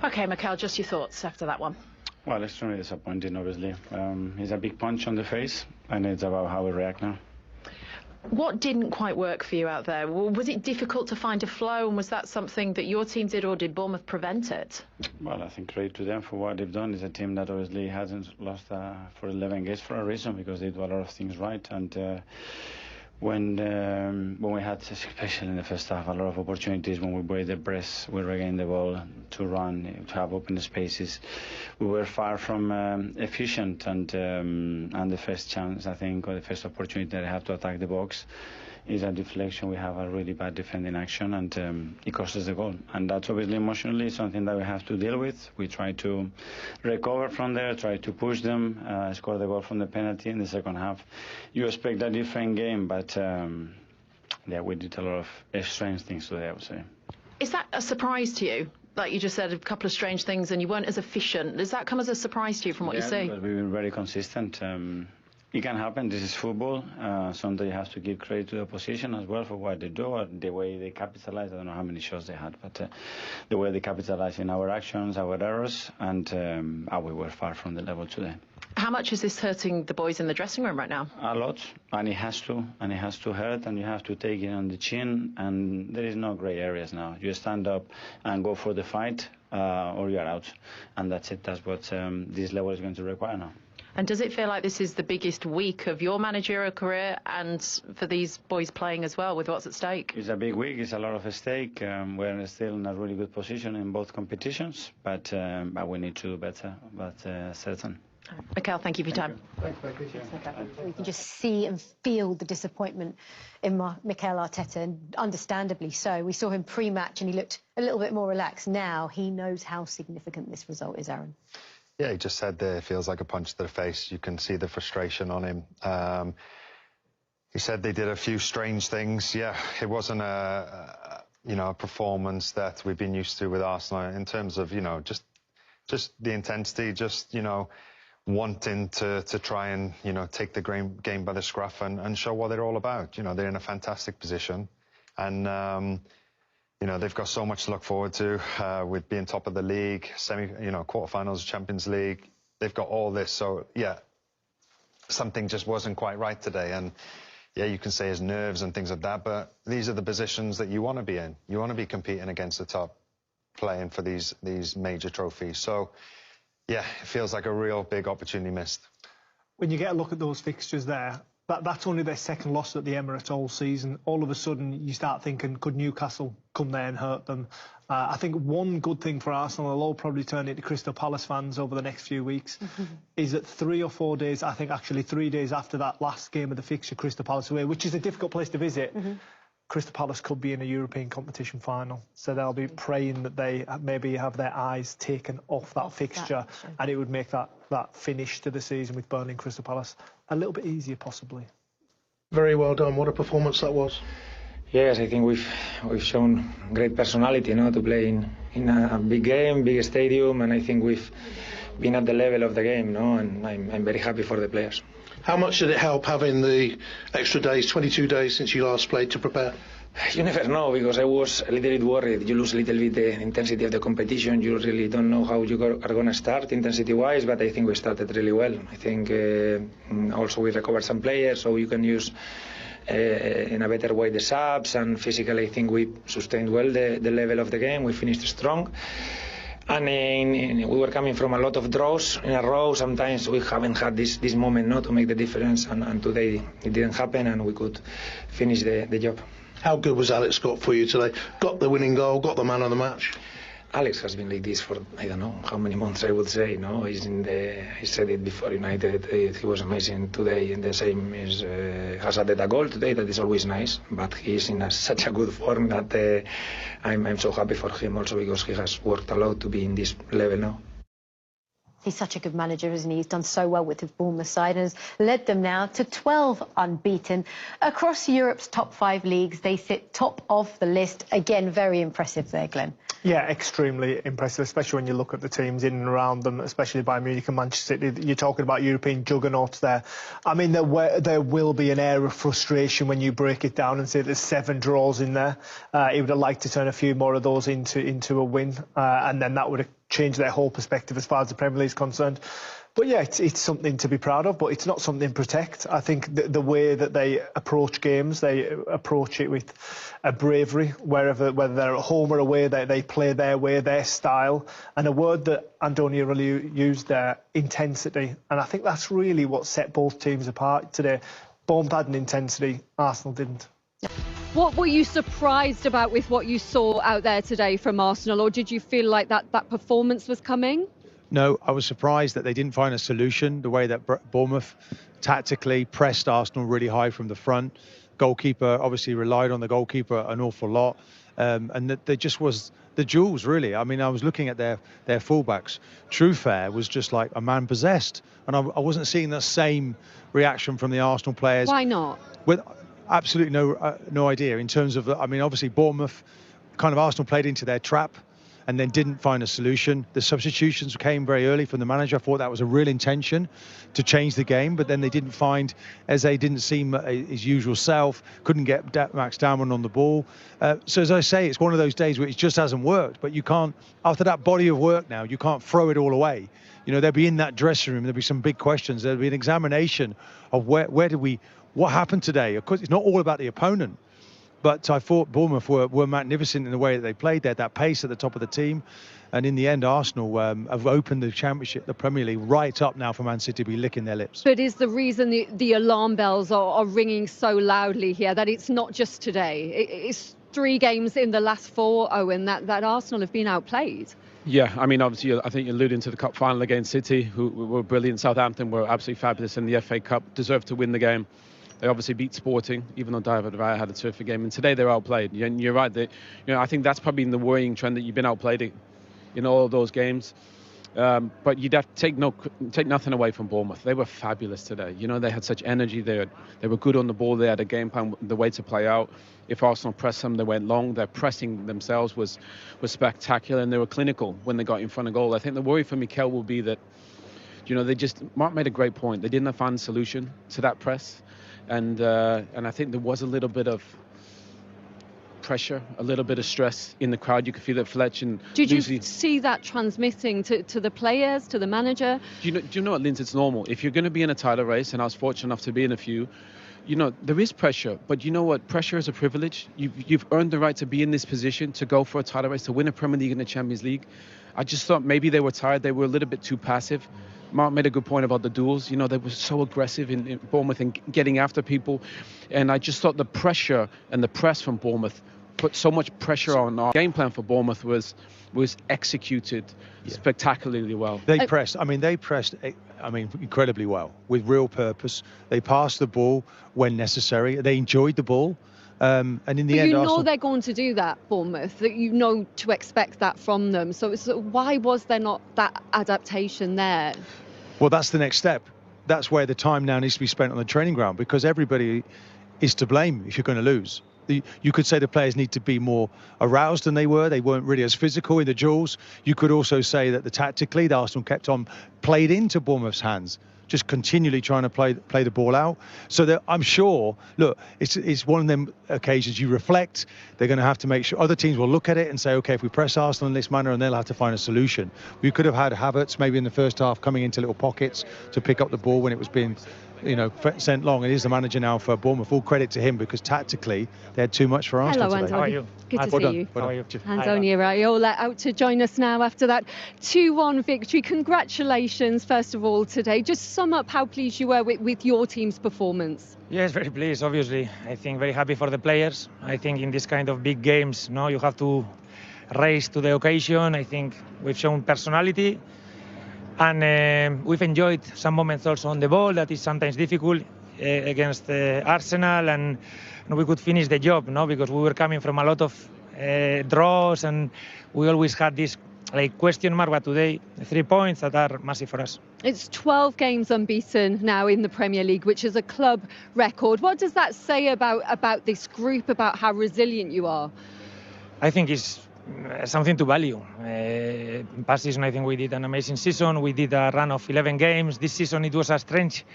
OK, Mikel, just your thoughts after that one. Well, extremely disappointing, obviously. It's a big punch on the face, and it's about how we react now. What didn't quite work for you out there? Was it difficult to find a flow, and was that something that your team did, or did Bournemouth prevent it? Well, I think credit to them for what they've done. It's a team that obviously hasn't lost for 11 games for a reason, because they do a lot of things right. And when we had, especially in the first half, a lot of opportunities when we break the press, we regain the ball to run, to have open spaces. We were far from efficient, and the first chance, I think, or the first opportunity that I have to attack the box is a deflection. We have a really bad defending action, and it costs us the goal. And that's obviously emotionally something that we have to deal with. We try to recover from there, try to push them, score the goal from the penalty in the second half. You expect a different game, but yeah, we did a lot of strange things today, I would say. Is that a surprise to you? Like you just said, a couple of strange things, and you weren't as efficient. Does that come as a surprise to you from what you see? Yeah, because we've been very consistent. It can happen. This is football. Sometimes you have to give credit to the opposition as well for what they do, or the way they capitalize. I don't know how many shots they had, but the way they capitalize in our actions, our errors, and we were far from the level today. How much is this hurting the boys in the dressing room right now? A lot, and it has to hurt, and you have to take it on the chin, and there is no grey areas now. You stand up and go for the fight, or you are out, and that's it. That's what this level is going to require now. And does it feel like this is the biggest week of your managerial career, and for these boys playing as well, with what's at stake? It's a big week. It's a lot of at stake. We're still in a really good position in both competitions, but we need to do better, but certain. Mikel, thank you for your time. Thanks, Patricia. We can just see and feel the disappointment in Mikel Arteta, and understandably so. We saw him pre-match and he looked a little bit more relaxed. Now he knows how significant this result is, Aaron. Yeah, he just said there, it feels like a punch to the face. You can see the frustration on him. He said they did a few strange things. Yeah, it wasn't a performance that we've been used to with Arsenal in terms of, just the intensity, wanting to try and, take the game by the scruff and show what they're all about. They're in a fantastic position, and they've got so much to look forward to with being top of the league, quarterfinals, Champions League. They've got all this. So, yeah, something just wasn't quite right today. And, yeah, you can say his nerves and things like that, but these are the positions that you want to be in. You want to be competing against the top, playing for these major trophies. So, yeah, it feels like a real big opportunity missed. When you get a look at those fixtures there, that's only their second loss at the Emirates all season. All of a sudden, you start thinking, could Newcastle come there and hurt them? I think one good thing for Arsenal, they'll all probably turn into Crystal Palace fans over the next few weeks, is that 3 or 4 days, I think actually 3 days after that last game of the fixture, Crystal Palace away, which is a difficult place to visit, Crystal Palace could be in a European competition final. So they'll be praying that they maybe have their eyes taken off that fixture, and it would make that finish to the season with Burnley and Crystal Palace a little bit easier, possibly. Very well done. What a performance that was. Yes, I think we've shown great personality, to play in a big game, big stadium, and I think we've been at the level of the game, and I'm very happy for the players. How much did it help having the extra days, 22 days since you last played, to prepare? You never know, because I was a little bit worried. You lose a little bit the intensity of the competition. You really don't know how you are going to start intensity-wise, but I think we started really well. I think also we recovered some players, so you can use in a better way the subs, and physically I think we sustained well the level of the game. We finished strong. And we were coming from a lot of draws in a row. Sometimes we haven't had this moment to make the difference, and today it didn't happen, and we could finish the job. How good was Alex Scott for you today? Got the winning goal, got the man of the match. Alex has been like this for I don't know how many months, I would say. He said it before United. He was amazing today, and the same is has added a goal today. That is always nice, but he's in such a good form that I'm so happy for him also, because he has worked a lot to be in this level now. He's such a good manager, isn't he? He's done so well with his Bournemouth side and has led them now to 12 unbeaten. Across Europe's top 5 leagues, they sit top of the list. Again, very impressive there, Glenn. Yeah, extremely impressive, especially when you look at the teams in and around them, especially Bayern Munich and Manchester City. You're talking about European juggernauts there. I mean, there will be an air of frustration when you break it down and say there's 7 draws in there. He would have liked to turn a few more of those into a win, and then that would have change their whole perspective as far as the Premier League is concerned. But yeah, it's something to be proud of, but it's not something to protect. I think the way that they approach games, they approach it with a bravery, whether they're at home or away, they play their way, their style. And a word that Andoni Iraola used there, intensity. And I think that's really what set both teams apart today. Bournemouth had an intensity, Arsenal didn't. What were you surprised about with what you saw out there today from Arsenal, or did you feel like that performance was coming? No, I was surprised that they didn't find a solution, the way that Bournemouth tactically pressed Arsenal really high from the front. Goalkeeper obviously relied on the goalkeeper an awful lot. And that there just was the jewels, really. I mean, I was looking at their fullbacks. Truefair was just like a man possessed. And I wasn't seeing the same reaction from the Arsenal players. Why not? With absolutely no idea in terms of, I mean, obviously Bournemouth, kind of Arsenal played into their trap and then didn't find a solution. The substitutions came very early from the manager. I thought that was a real intention to change the game, but then they didn't find, Eze didn't seem his usual self, couldn't get Max Dalman on the ball. So as I say, it's one of those days where it just hasn't worked, but you can't, after that body of work now, you can't throw it all away. You know, they'll be in that dressing room, there'll be some big questions, there'll be an examination of what happened today. Of course, it's not all about the opponent. But I thought Bournemouth were magnificent in the way that they played. They had that pace at the top of the team. And in the end, Arsenal have opened the Championship, the Premier League, right up now for Man City to be licking their lips. But is the reason the alarm bells are ringing so loudly here that it's not just today? It's 3 games in the last 4, Owen, that Arsenal have been outplayed. Yeah, I mean, obviously, I think you're alluding to the cup final against City, who were brilliant. Southampton were absolutely fabulous in the FA Cup, deserved to win the game. They obviously beat Sporting, even though David Raya had a terrific game. And today they're outplayed. And you're right. I think that's probably the worrying trend, that you've been outplayed in all of those games. But you'd have to take nothing away from Bournemouth. They were fabulous today. You know, they had such energy. They were good on the ball. They had a game plan, the way to play out. If Arsenal pressed them, they went long. Their pressing themselves was spectacular, and they were clinical when they got in front of goal. I think the worry for Mikel will be that, you know, Mark made a great point. They didn't find a solution to that press. And I think there was a little bit of pressure, a little bit of stress in the crowd. You could feel it, Fletch. And did you see that transmitting to the players, to the manager? Do you know what, Linz? It's normal. If you're going to be in a title race, and I was fortunate enough to be in a few, you know, there is pressure. But you know what? Pressure is a privilege. You've earned the right to be in this position, to go for a title race, to win a Premier League and a Champions League. I just thought maybe they were tired. They were a little bit too passive. Mark made a good point about the duels. You know, they were so aggressive in Bournemouth and getting after people. And I just thought the pressure and the press from Bournemouth put so much pressure on. Our game plan for Bournemouth was executed spectacularly well. They pressed incredibly well, with real purpose. They passed the ball when necessary. They enjoyed the ball. And in the end, Arsenal, they're going to do that, Bournemouth, that you know to expect that from them. So why was there not that adaptation there? Well, that's the next step. That's where the time now needs to be spent on the training ground, because everybody is to blame if you're going to lose. You could say the players need to be more aroused than they were. They weren't really as physical in the duels. You could also say that tactically, the Arsenal played into Bournemouth's hands, just continually trying to play the ball out. So that I'm sure, look, it's one of them occasions you reflect. They're going to have to make sure other teams will look at it and say, okay, if we press Arsenal in this manner, and they'll have to find a solution. We could have had Havertz maybe in the first half coming into little pockets to pick up the ball when it was being, you know, sent long. It is the manager now for Bournemouth. Full credit to him, because tactically they had too much for Arsenal today. Hello, Andoni. How are you? Good to see you. How are you? Andoni Iraola out to join us now after that 2-1 victory. Congratulations, first of all, today. Just sum up how pleased you were with your team's performance. Yes, very pleased, obviously. I think very happy for the players. I think in this kind of big games, you have to raise to the occasion. I think we've shown personality. And we've enjoyed some moments also on the ball that is sometimes difficult against Arsenal, and we could finish the job, because we were coming from a lot of draws, and we always had this question mark. But today, 3 points that are massive for us. It's 12 games unbeaten now in the Premier League, which is a club record. What does that say about this group, about how resilient you are? I think it's something to value. Past season, I think we did an amazing season. We did a run of 11 games. This season, it was a strange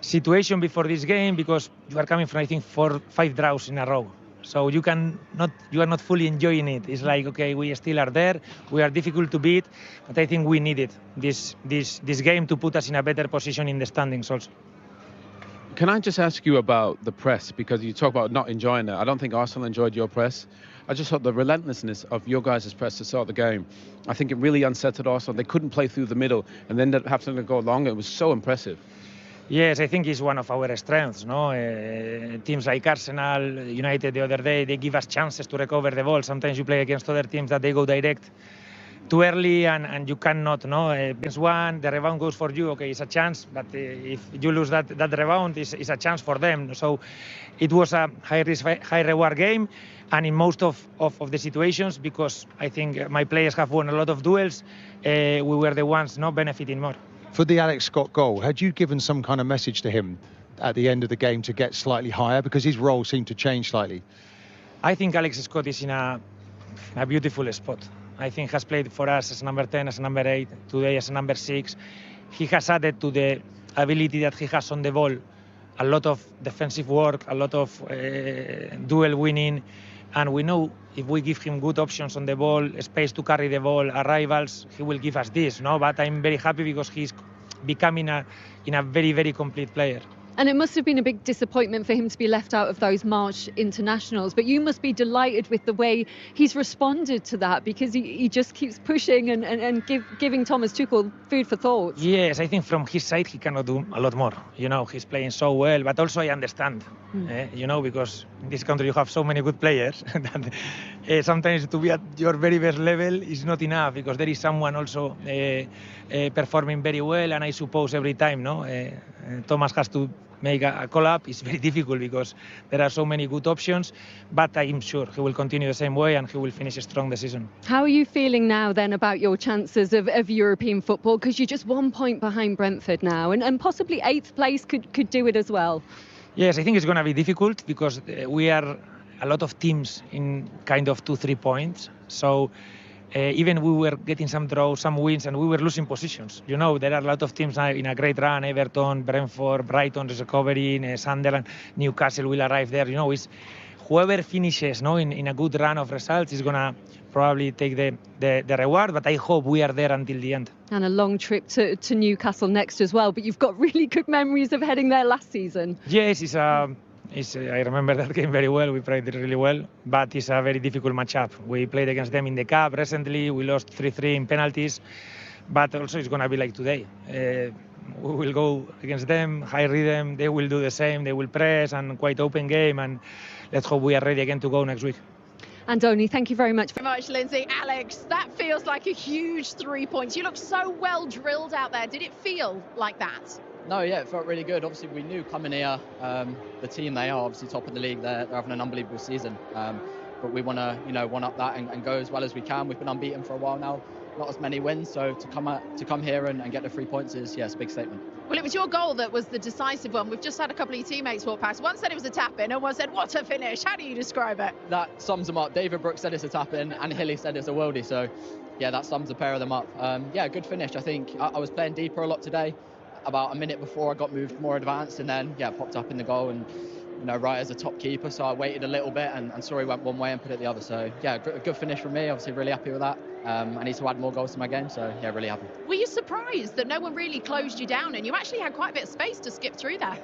situation before this game, because you are coming from, I think, 4-5 draws in a row. So you are not fully enjoying it. It's like, okay, we still are there, we are difficult to beat, but I think we needed this game to put us in a better position in the standings also. Can I just ask you about the press? Because you talk about not enjoying it. I don't think Arsenal enjoyed your press. I just thought the relentlessness of your guys' press to start the game, I think it really unsettled Arsenal. They couldn't play through the middle and then having to go long. It was so impressive. Yes, I think it's one of our strengths. No, teams like Arsenal, United the other day, they give us chances to recover the ball. Sometimes you play against other teams that they go direct too early and you cannot. No, against one, the rebound goes for you. Okay, it's a chance, but if you lose that rebound, it's a chance for them. So it was a high risk, high reward game. And in most of the situations, because I think my players have won a lot of duels, we were the ones not benefiting more. For the Alex Scott goal, had you given some kind of message to him at the end of the game to get slightly higher? Because his role seemed to change slightly. I think Alex Scott is in a beautiful spot. I think he has played for us as number 10, as number 8, today as number 6. He has added to the ability that he has on the ball a lot of defensive work, a lot of duel winning. And we know if we give him good options on the ball, space to carry the ball, arrivals, he will give us this. No, but I'm very happy because he's becoming a very, very complete player. And it must have been a big disappointment for him to be left out of those March internationals. But you must be delighted with the way he's responded to that, because he just keeps pushing and giving Thomas Tuchel food for thought. Yes, I think from his side he cannot do a lot more. You know, he's playing so well, but also I understand, you know, because in this country you have so many good players that sometimes to be at your very best level is not enough, because there is someone also performing very well. And I suppose every time, Thomas has to make a call-up. It's very difficult because there are so many good options, but I'm sure he will continue the same way and he will finish strong the season. How are you feeling now then about your chances of European football? Because you're just 1 point behind Brentford now, and possibly 8th place could do it as well. Yes, I think it's going to be difficult because we are a lot of teams in kind of 2-3 points. So even we were getting some draws, some wins, and we were losing positions. You know, there are a lot of teams now in a great run. Everton, Brentford, Brighton is recovering, Sunderland, Newcastle will arrive there. You know, it's whoever finishes in a good run of results is going to probably take the reward, but I hope we are there until the end. And a long trip to Newcastle next as well, but you've got really good memories of heading there last season. Yes, I remember that game very well. We played it really well, but it's a very difficult matchup. We played against them in the Cup recently. We lost 3-3 in penalties, but also it's going to be like today. We will go against them, high rhythm. They will do the same. They will press and quite open game. And let's hope we are ready again to go next week. Andoni, thank you very much. Lindsay. Alex, that feels like a huge 3 points. You look so well drilled out there. Did it feel like that? No, yeah, it felt really good. Obviously, we knew coming here, the team, they are obviously top of the league. They're having an unbelievable season. But we want to, one-up that and go as well as we can. We've been unbeaten for a while now, not as many wins. So to come here and get the 3 points is, yes, a big statement. Well, it was your goal that was the decisive one. We've just had a couple of your teammates walk past. One said it was a tap-in and one said, what a finish. How do you describe it? That sums them up. David Brooks said it's a tap-in and Hilly said it's a worldie. So, yeah, that sums the pair of them up. Yeah, good finish. I think I was playing deeper a lot today. About a minute before I got moved more advanced, and then popped up in the goal, and right as a top keeper, so I waited a little bit and saw he went one way and put it the other. So yeah, good finish from me. Obviously really happy with that. I need to add more goals to my game, so yeah, really happy. Were you surprised that no one really closed you down and you actually had quite a bit of space to skip through there?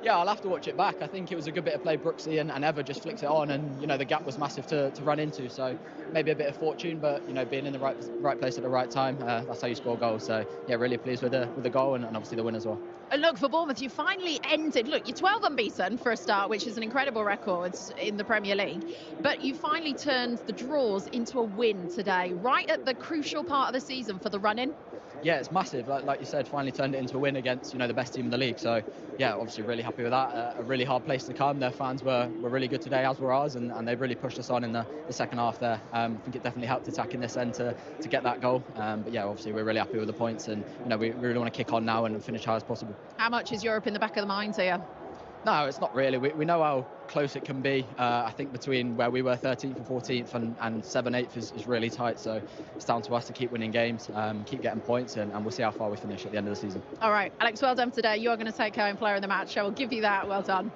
Yeah, I'll have to watch it back. I think it was a good bit of play. Brooksy and Ever just flicked it on, and the gap was massive to run into. So maybe a bit of fortune, but being in the right place at the right time, that's how you score goals. So yeah, really pleased with the goal and obviously the win as well. And look, for Bournemouth, you finally ended. Look, you're 12 unbeaten for a start, which is an incredible record in the Premier League. But you finally turned the draws into a win today, right at the crucial part of the season for the run-in. Yeah, it's massive. Like you said, finally turned it into a win against the best team in the league. So yeah, obviously really happy with that. A really hard place to come. Their fans were really good today, as were ours, and they really pushed us on in the second half there. I think it definitely helped attacking this end to get that goal. But yeah, obviously we're really happy with the points, and we really want to kick on now and finish high as possible. How much is Europe in the back of the mind here? No, it's not really. We know how close it can be. I think between where we were 13th and 14th and 7th, 8th is really tight. So it's down to us to keep winning games, keep getting points, and we'll see how far we finish at the end of the season. All right, Alex, well done today. You're going to take home player of the match. I will give you that. Well done.